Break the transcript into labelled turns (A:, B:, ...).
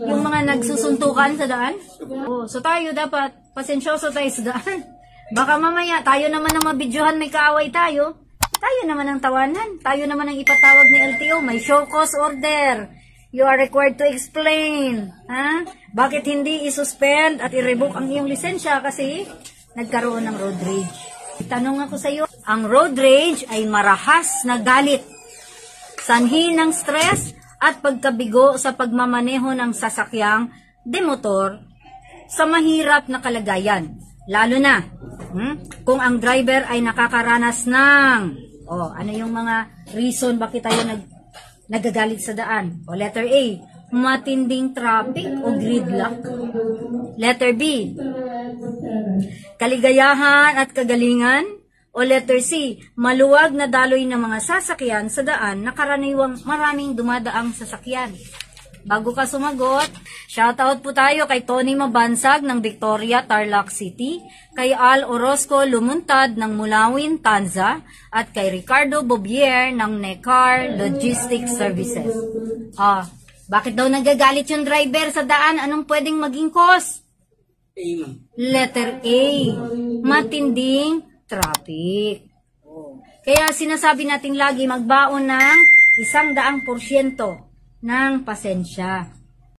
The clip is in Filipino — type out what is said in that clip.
A: Yung mga nagsusuntukan sa daan. Oh, so tayo dapat, pasensyoso tayo sa daan. Baka mamaya, tayo naman ang mabidyohan, may kaaway tayo. Tayo naman ang tawanan. Tayo naman ang ipatawag ni LTO. May show cause order. You are required to explain. Ha? Bakit hindi isuspend at i-revoke ang iyong lisensya kasi nagkaroon ng road rage? Tanong ako sa iyo, ang road rage ay marahas na galit, sanhi ng stress at pagkabigo sa pagmamaneho ng sasakyang demotor sa mahirap na kalagayan. Lalo na kung ang driver ay nakakaranas ng ano yung mga reason bakit tayo nagagalit sa daan. O letter A, matinding traffic o gridlock. Letter B, kaligayahan at kagalingan. O letter C, maluwag na daloy ng mga sasakyan sa daan na karaniwang maraming dumadaang sasakyan. Bago ka sumagot, shoutout po tayo kay Tony Mabansag ng Victoria, Tarlac City, kay Al Orozco Lumuntad ng Mulawin, Tanza, at kay Ricardo Bobier ng Necar Logistics Services. Bakit daw nagagalit yung driver sa daan? Anong pwedeng maging cause? Letter A, matinding traffic. Kaya sinasabi natin lagi magbaon ng 100% ng pasensya.